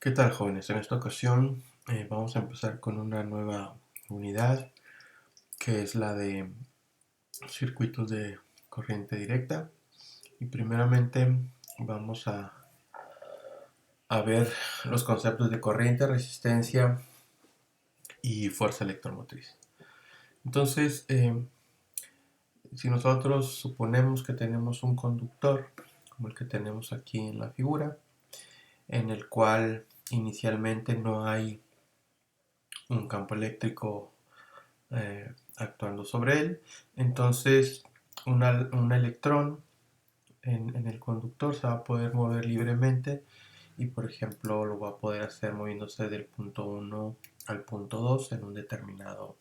¿Qué tal, jóvenes? En esta ocasión vamos a empezar con una nueva unidad que es la de circuitos de corriente directa. Y primeramente vamos a ver los conceptos de corriente, resistencia y fuerza electromotriz. Entonces, si nosotros suponemos que tenemos un conductor, como el que tenemos aquí en la figura, en el cual inicialmente no hay un campo eléctrico actuando sobre él. Entonces, un electrón en el conductor se va a poder mover libremente y, por ejemplo, lo va a poder hacer moviéndose del punto 1 al punto 2 en un determinado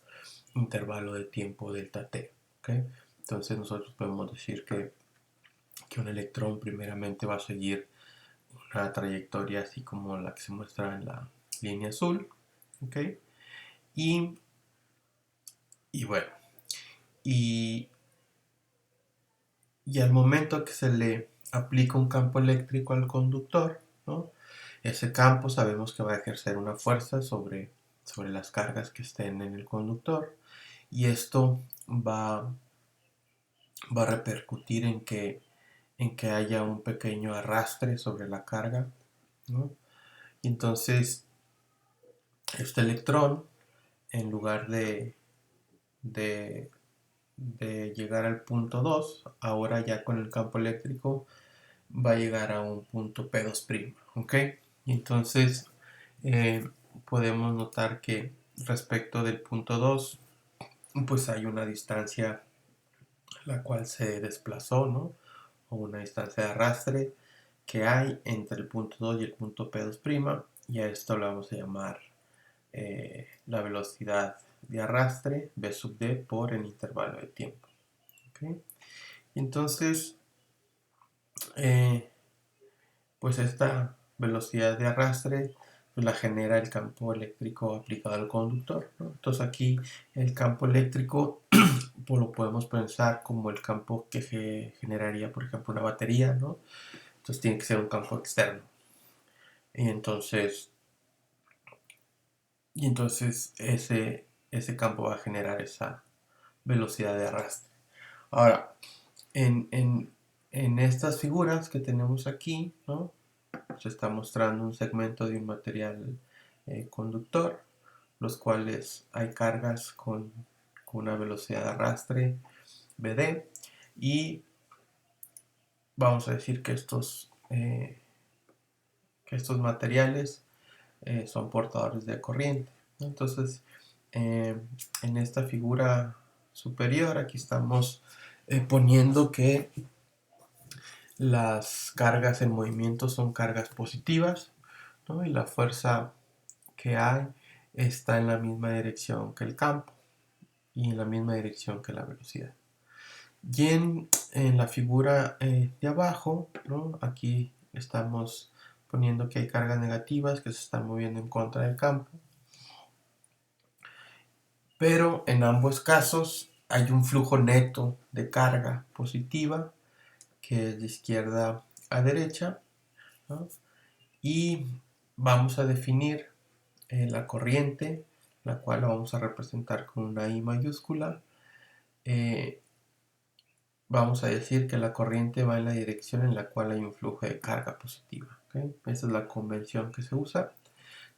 intervalo de tiempo delta t. ¿Okay? Entonces, nosotros podemos decir que un electrón primeramente va a seguir una trayectoria así como la que se muestra en la línea azul. ¿Okay? Y, y bueno, y y al momento que se le aplica un campo eléctrico al conductor, ¿no? Ese campo sabemos que va a ejercer una fuerza sobre las cargas que estén en el conductor y esto va a repercutir en que haya un pequeño arrastre sobre la carga, ¿no? Y entonces este electrón, en lugar de, de llegar al punto 2, ahora ya con el campo eléctrico va a llegar a un punto P2', ¿ok? Y entonces eh, podemos notar que respecto del punto 2, pues hay una distancia la cual se desplazó, ¿no? O una distancia de arrastre que hay entre el punto 2 y el punto P2', y a esto lo vamos a llamar la velocidad de arrastre v sub d por el intervalo de tiempo. ¿Okay? Y entonces, eh, pues esta velocidad de arrastre pues la genera el campo eléctrico aplicado al conductor, ¿no? Entonces aquí el campo eléctrico pues lo podemos pensar como el campo que generaría, por ejemplo, una batería, ¿no? Entonces tiene que ser un campo externo. Y entonces, ese campo va a generar esa velocidad de arrastre. Ahora, en, en, en estas figuras que tenemos aquí, ¿no? Se está mostrando un segmento de un material conductor, los cuales hay cargas con una velocidad de arrastre BD, y vamos a decir que estos materiales son portadores de corriente, ¿no? Entonces, en esta figura superior, aquí estamos poniendo que las cargas en movimiento son cargas positivas, ¿no? Y la fuerza que hay está en la misma dirección que el campo y en la misma dirección que la velocidad. Y en la figura de abajo, ¿no? Aquí estamos poniendo que hay cargas negativas que se están moviendo en contra del campo, pero en ambos casos hay un flujo neto de carga positiva que es de izquierda a derecha, ¿no? Y vamos a definir la corriente, la cual la vamos a representar con una I mayúscula. Eh, Vamos a decir que la corriente va en la dirección en la cual hay un flujo de carga positiva. ¿Okay? Esa es la convención que se usa,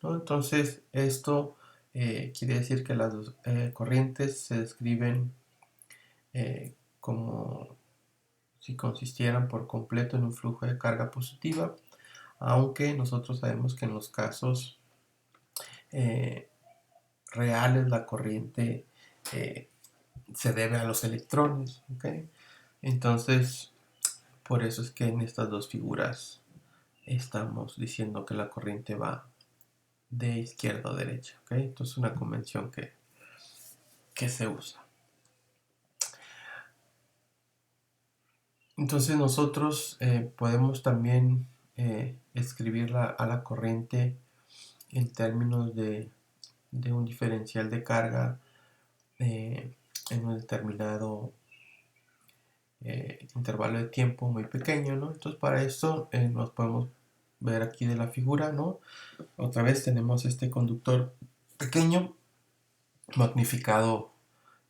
¿no? Entonces, esto quiere decir que las dos corrientes se describen como si consistieran por completo en un flujo de carga positiva, aunque nosotros sabemos que en los casos eh, reales la corriente eh, se debe a los electrones. ¿Okay? Entonces, por eso es que en estas dos figuras estamos diciendo que la corriente va de izquierda a derecha. ¿Okay? Entonces, es una convención que se usa. Entonces, nosotros podemos también escribir a la corriente en términos de un diferencial de carga en un determinado intervalo de tiempo muy pequeño, ¿no? Entonces para esto nos podemos ver aquí de la figura, ¿no? Otra vez tenemos este conductor pequeño, magnificado,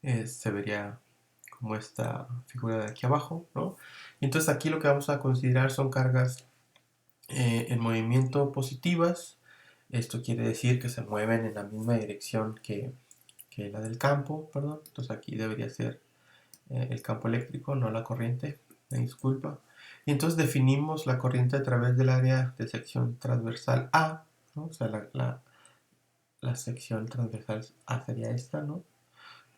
se vería como esta figura de aquí abajo, ¿no? Y entonces aquí lo que vamos a considerar son cargas en movimiento positivas. Esto quiere decir que se mueven en la misma dirección que la del campo, perdón. Entonces aquí debería ser el campo eléctrico, no la corriente, me disculpa. Y entonces definimos la corriente a través del área de sección transversal A, ¿no? O sea, la sección transversal A sería esta, ¿no?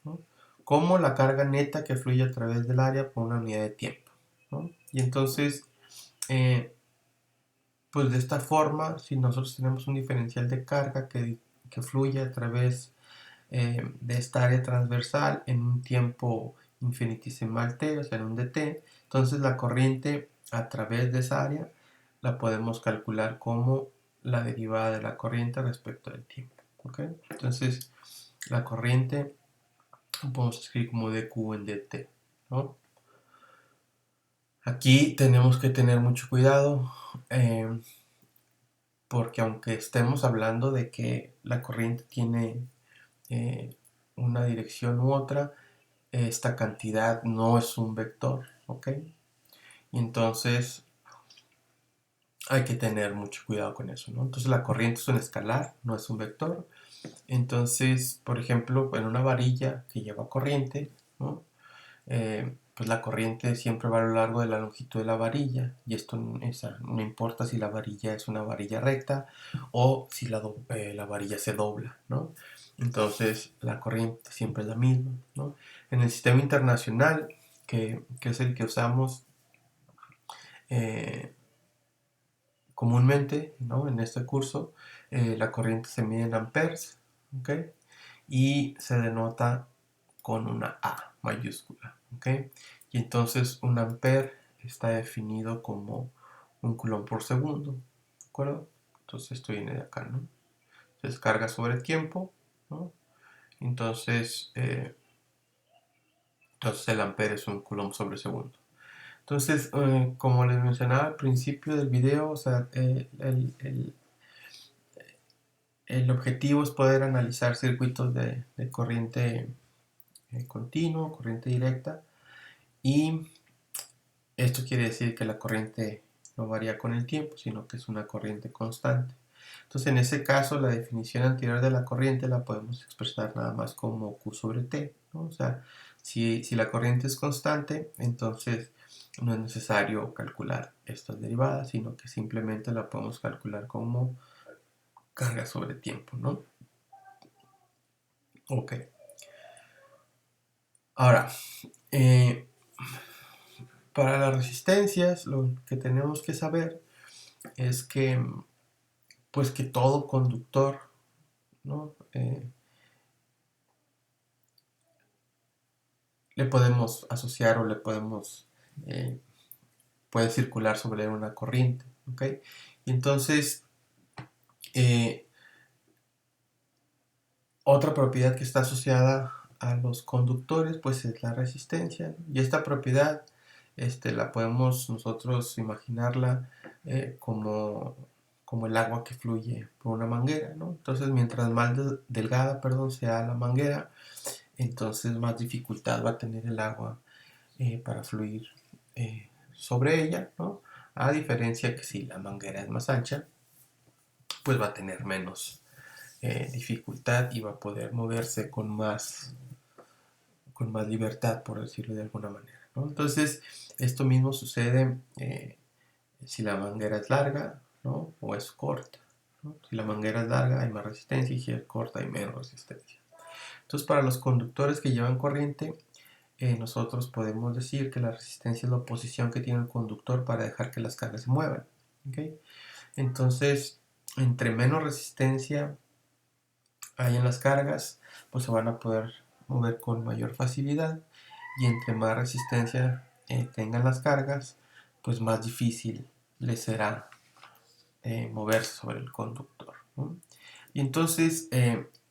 ¿No? Como la carga neta que fluye a través del área por una unidad de tiempo, ¿no? Y entonces, pues de esta forma, si nosotros tenemos un diferencial de carga que fluye a través de esta área transversal en un tiempo infinitesimal t, o sea, en un dt, entonces la corriente a través de esa área la podemos calcular como la derivada de la corriente respecto del tiempo, ¿ok? Entonces, la corriente podemos escribir como dq en dt, ¿no? Aquí tenemos que tener mucho cuidado porque aunque estemos hablando de que la corriente tiene eh, una dirección u otra, esta cantidad no es un vector, ¿ok? Y entonces hay que tener mucho cuidado con eso, ¿no? Entonces la corriente es un escalar, no es un vector. Entonces, por ejemplo, en una varilla que lleva corriente, ¿no? Pues la corriente siempre va a lo largo de la longitud de la varilla y esto no importa si la varilla es una varilla recta o si la varilla se dobla, ¿no? Entonces la corriente siempre es la misma, ¿no? En el sistema internacional, que es el que usamos eh, comúnmente, ¿no? En este curso, la corriente se mide en amperes, ¿ok? Y se denota con una A mayúscula, ¿ok? Y entonces un ampere está definido como un coulomb por segundo, ¿de acuerdo? Entonces esto viene de acá, ¿no? Entonces carga sobre tiempo, ¿no? Entonces, entonces el ampere es un coulomb sobre segundo. Entonces, como les mencionaba al principio del video, o sea, el objetivo es poder analizar circuitos de corriente continuo, corriente directa, y esto quiere decir que la corriente no varía con el tiempo, sino que es una corriente constante. Entonces, en ese caso, la definición anterior de la corriente la podemos expresar nada más como Q sobre T, ¿no? O sea, si la corriente es constante, entonces no es necesario calcular estas derivadas, sino que simplemente la podemos calcular como carga sobre tiempo, ¿no? Ok. Ahora, eh, para las resistencias, lo que tenemos que saber es que, pues que todo conductor, ¿no? Le podemos asociar o le podemos, eh, puede circular sobre una corriente, ¿ok? Y entonces, eh, otra propiedad que está asociada a los conductores, pues es la resistencia, ¿no? Y esta propiedad, la podemos nosotros imaginarla como el agua que fluye por una manguera, ¿no? Entonces, mientras más delgada, perdón, sea la manguera, entonces más dificultad va a tener el agua para fluir sobre ella, ¿no? A diferencia que si la manguera es más ancha, pues va a tener menos dificultad y va a poder moverse con más libertad, por decirlo de alguna manera, ¿no? Entonces, esto mismo sucede si la manguera es larga, ¿no? O es corta, ¿no? Si la manguera es larga hay más resistencia y si es corta hay menos resistencia. Entonces, para los conductores que llevan corriente, nosotros podemos decir que la resistencia es la oposición que tiene el conductor para dejar que las cargas se muevan, ¿okay? Entonces, entre menos resistencia hay en las cargas, pues se van a poder mover con mayor facilidad, y entre más resistencia tengan las cargas, pues más difícil les será moverse sobre el conductor, ¿no? Y entonces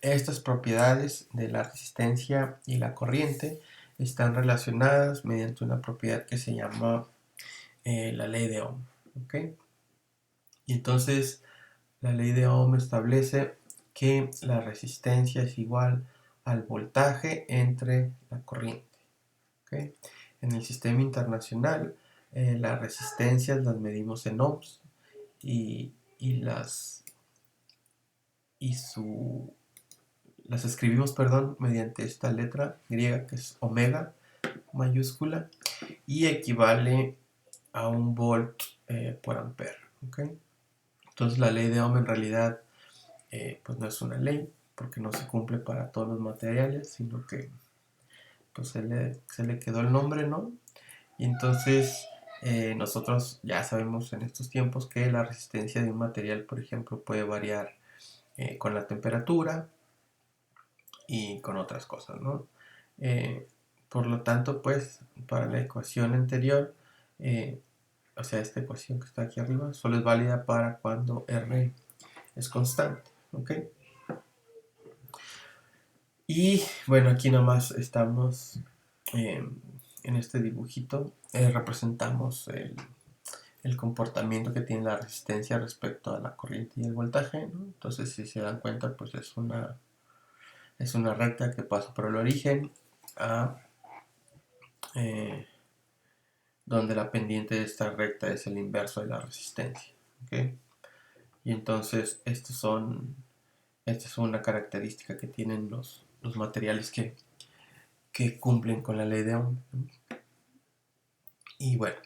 estas propiedades de la resistencia y la corriente están relacionadas mediante una propiedad que se llama la ley de Ohm, ¿okay? Y entonces la ley de Ohm establece que la resistencia es igual al voltaje entre la corriente. ¿Okay? En el sistema internacional, las resistencias las medimos en ohms y, y las, y su, las escribimos, perdón, mediante esta letra griega que es omega mayúscula y equivale a un volt por ampere. ¿Okay? Entonces la ley de Ohm en realidad pues no es una ley porque no se cumple para todos los materiales, sino que pues se le quedó el nombre, ¿no? Y entonces nosotros ya sabemos en estos tiempos que la resistencia de un material, por ejemplo, puede variar con la temperatura y con otras cosas, ¿no? Eh, por lo tanto, pues para la ecuación anterior, eh, o sea, esta ecuación que está aquí arriba, solo es válida para cuando R es constante, ¿ok? Y bueno, aquí nomás estamos en este dibujito, representamos el comportamiento que tiene la resistencia respecto a la corriente y el voltaje, ¿no? Entonces, si se dan cuenta, pues es una recta que pasa por el origen a eh, donde la pendiente de esta recta es el inverso de la resistencia, ¿ok? Y entonces, esta es una característica que tienen los materiales que cumplen con la ley de Ohm, ¿no? Y bueno,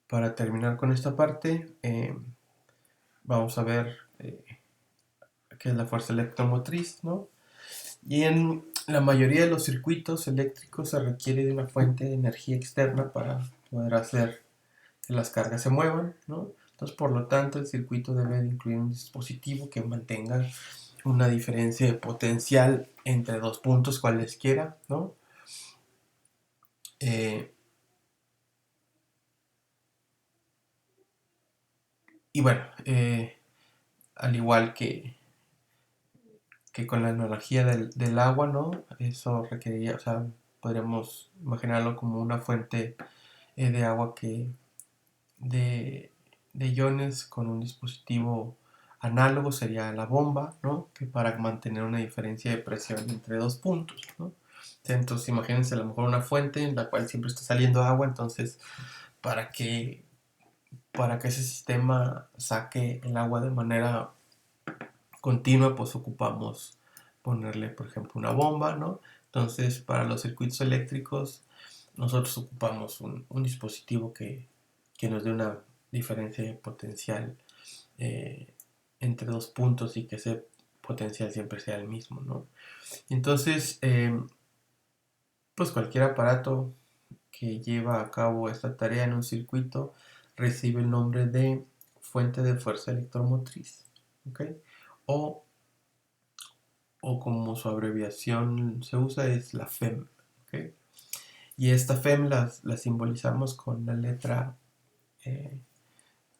para terminar con esta parte, vamos a ver qué es la fuerza electromotriz, ¿no? Y en la mayoría de los circuitos eléctricos se requiere de una fuente de energía externa para poder hacer que las cargas se muevan, ¿no? Entonces, por lo tanto, el circuito debe de incluir un dispositivo que mantenga una diferencia de potencial entre dos puntos cualesquiera, ¿no? Eh, y bueno, al igual que con la analogía del agua, ¿no? Eso requeriría, o sea, podríamos imaginarlo como una fuente de agua de, de iones con un dispositivo análogo sería la bomba, ¿no? Que para mantener una diferencia de presión entre dos puntos, ¿no? Entonces imagínense a lo mejor una fuente en la cual siempre está saliendo agua, entonces para que, para que ese sistema saque el agua de manera continua, pues ocupamos ponerle, por ejemplo, una bomba, ¿no? Entonces, para los circuitos eléctricos, nosotros ocupamos un dispositivo que nos dé una diferencia de potencial eh, entre dos puntos y que ese potencial siempre sea el mismo, ¿no? Entonces, pues cualquier aparato que lleva a cabo esta tarea en un circuito recibe el nombre de fuente de fuerza electromotriz, ¿ok? O o como su abreviación se usa es la FEM. ¿Okay? Y esta FEM la simbolizamos con la letra eh,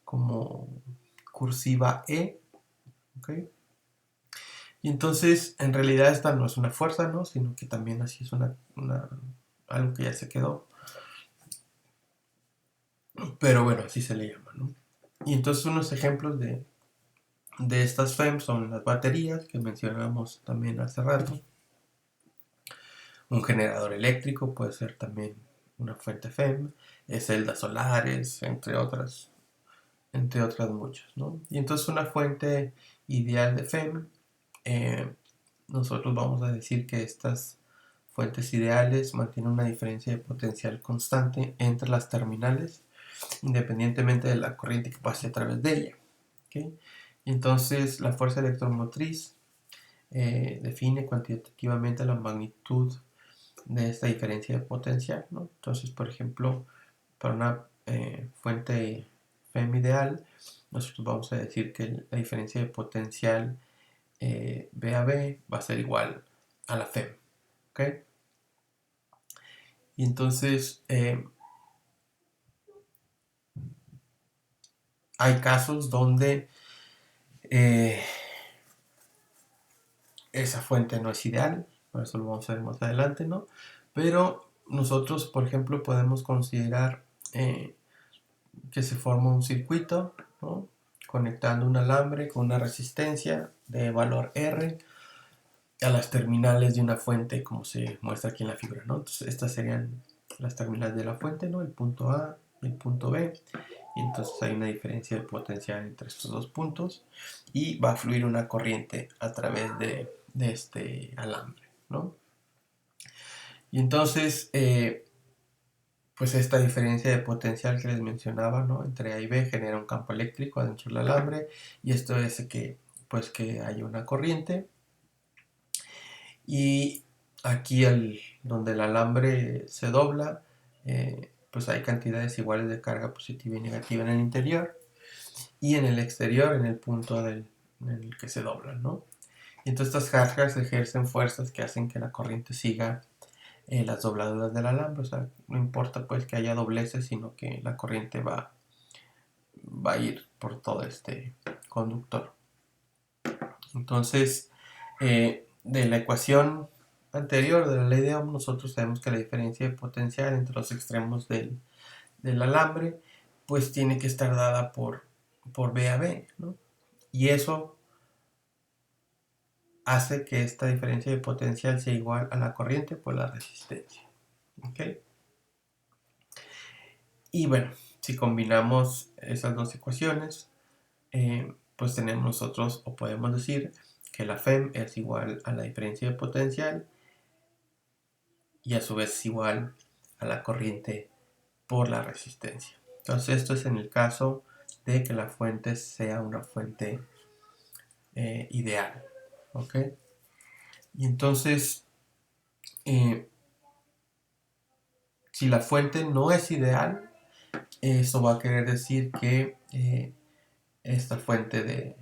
como cursiva E. ¿Okay? Y entonces en realidad esta no es una fuerza, ¿no? Sino que también así es algo que ya se quedó. Pero bueno, así se le llama, ¿no? Y entonces unos ejemplos de estas FEM son las baterías que mencionamos también hace rato. Un generador eléctrico puede ser también una fuente FEM, celdas solares, entre otras muchas, ¿no? Y entonces una fuente ideal de FEM, eh, nosotros vamos a decir que estas fuentes ideales mantienen una diferencia de potencial constante entre las terminales, independientemente de la corriente que pase a través de ella. ¿Okay? Y entonces la fuerza electromotriz define cuantitativamente la magnitud de esta diferencia de potencial, ¿no? Entonces, por ejemplo, para una fuente FEM ideal, nosotros vamos a decir que la diferencia de potencial B a B va a ser igual a la FEM, ¿ok? Y entonces hay casos donde eh, esa fuente no es ideal, por eso lo vamos a ver más adelante, ¿no? Pero nosotros, por ejemplo, podemos considerar que se forma un circuito, ¿no?, conectando un alambre con una resistencia de valor R a las terminales de una fuente, como se muestra aquí en la figura, ¿no? Entonces estas serían las terminales de la fuente, ¿no?, el punto A y el punto B, y entonces hay una diferencia de potencial entre estos dos puntos y va a fluir una corriente a través de este alambre, ¿no? Y entonces pues esta diferencia de potencial que les mencionaba, ¿no?, entre A y B genera un campo eléctrico adentro del alambre, y esto es que pues que hay una corriente. Y aquí donde el alambre se dobla, pues hay cantidades iguales de carga positiva y negativa en el interior, y en el exterior, en el punto en el que se doblan, ¿no? Y entonces estas cargas ejercen fuerzas que hacen que la corriente siga las dobladuras del alambre. O sea, no importa pues que haya dobleces, sino que la corriente va a ir por todo este conductor. Entonces, de la ecuación anterior de la ley de Ohm, nosotros sabemos que la diferencia de potencial entre los extremos del alambre pues tiene que estar dada por B a B, ¿no? Y eso hace que esta diferencia de potencial sea igual a la corriente por la resistencia, ¿ok? Y bueno, si combinamos esas dos ecuaciones, pues tenemos nosotros, o podemos decir, que la FEM es igual a la diferencia de potencial y a su vez es igual a la corriente por la resistencia. Entonces esto es en el caso de que la fuente sea una fuente ideal, ¿ok? Y entonces, si la fuente no es ideal, eso va a querer decir que esta fuente de,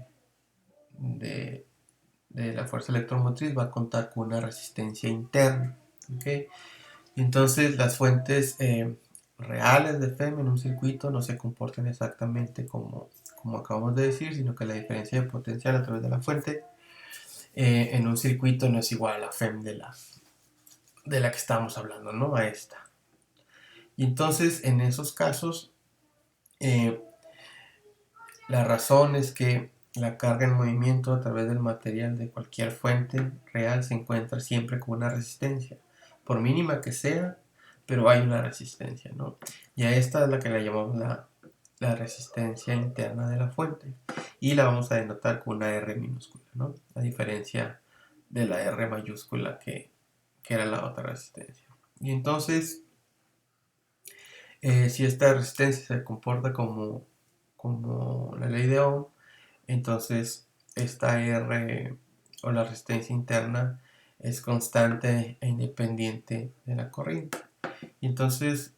de la fuerza electromotriz va a contar con una resistencia interna, ¿ok? Y entonces las fuentes reales de FEM en un circuito no se comportan exactamente como acabamos de decir, sino que la diferencia de potencial a través de la fuente en un circuito no es igual a la FEM de la que estamos hablando, ¿no?, a esta. Y entonces en esos casos la razón es que la carga en movimiento a través del material de cualquier fuente real se encuentra siempre con una resistencia, por mínima que sea, pero hay una resistencia, ¿no? Y a esta es la que la llamamos la resistencia interna de la fuente, y la vamos a denotar con una R minúscula, ¿no?, a diferencia de la R mayúscula que era la otra resistencia. Y entonces, si esta resistencia se comporta como la ley de Ohm, entonces esta R o la resistencia interna es constante e independiente de la corriente. Y entonces,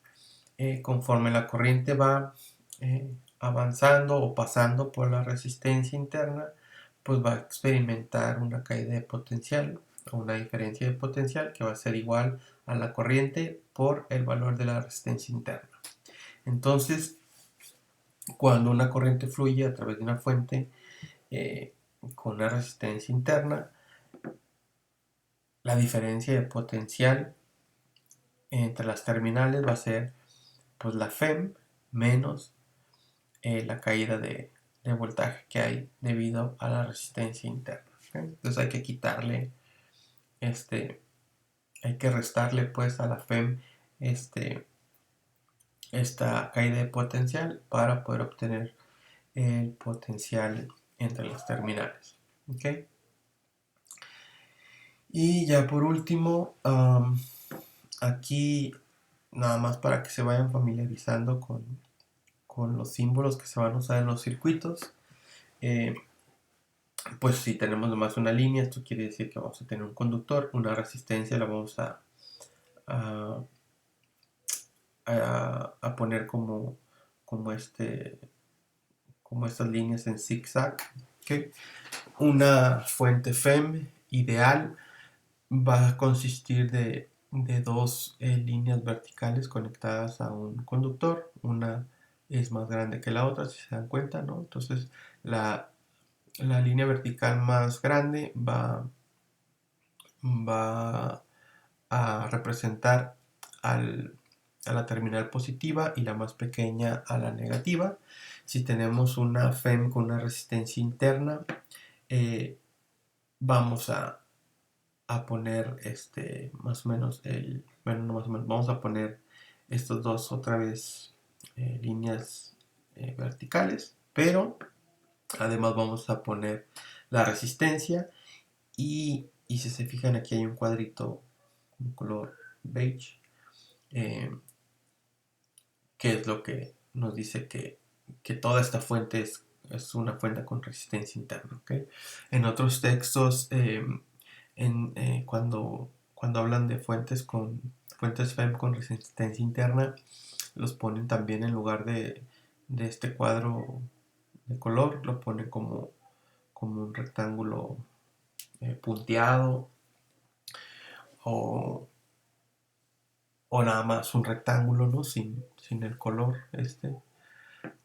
conforme la corriente va avanzando o pasando por la resistencia interna, pues va a experimentar una caída de potencial o una diferencia de potencial que va a ser igual a la corriente por el valor de la resistencia interna. Entonces, cuando una corriente fluye a través de una fuente con una resistencia interna, la diferencia de potencial entre las terminales va a ser pues la FEM menos la caída de voltaje que hay debido a la resistencia interna, ¿okay? Entonces hay que quitarle hay que restarle pues a la FEM esta caída de potencial para poder obtener el potencial entre las terminales, ¿ok? Y ya por último, aquí nada más para que se vayan familiarizando con los símbolos que se van a usar en los circuitos. Pues si tenemos nomás una línea, esto quiere decir que vamos a tener un conductor, una resistencia la vamos a poner como estas líneas en zigzag, ¿okay? Una fuente FEM ideal va a consistir de dos líneas verticales conectadas a un conductor. Una es más grande que la otra, si se dan cuenta, ¿no? Entonces la línea vertical más grande va a representar al a la terminal positiva y la más pequeña a la negativa. Si tenemos una FEM con una resistencia interna, vamos a poner más o menos bueno, no más o menos, vamos a poner estos dos otra vez líneas verticales, pero además vamos a poner la resistencia y si se fijan aquí hay un cuadrito con color beige, eh, que es lo que nos dice que toda esta fuente es una fuente con resistencia interna. ¿Okay? En otros textos, cuando hablan de fuentes FEM con resistencia interna, los ponen también en lugar de este cuadro de color, lo ponen como un rectángulo punteado o, o nada más un rectángulo, ¿no? Sin el color Pero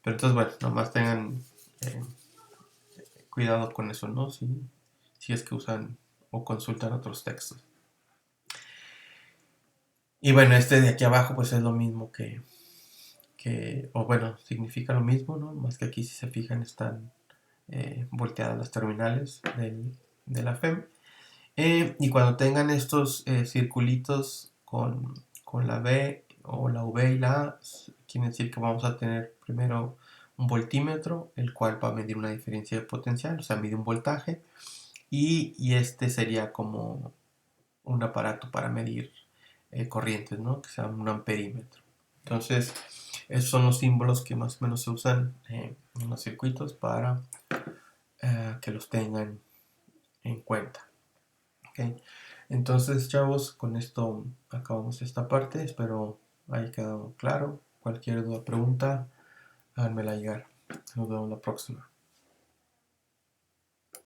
entonces, bueno, nomás tengan eh, cuidado con eso, ¿no? Si es que usan o consultan otros textos. Y bueno, este de aquí abajo pues es lo mismo o bueno, significa lo mismo, ¿no? Más que aquí si se fijan están volteadas las terminales de la FEM. Y cuando tengan estos circulitos con la B o la V y la A, quiere decir que vamos a tener primero un voltímetro, el cual va a medir una diferencia de potencial, o sea, mide un voltaje, y este sería como un aparato para medir corrientes, ¿no? Que sea un amperímetro. Entonces, esos son los símbolos que más o menos se usan en los circuitos para que los tengan en cuenta. ¿Okay? Entonces, chavos, con esto acabamos esta parte. Espero haya quedado claro. Cualquier duda o pregunta, háganmela llegar. Nos vemos la próxima.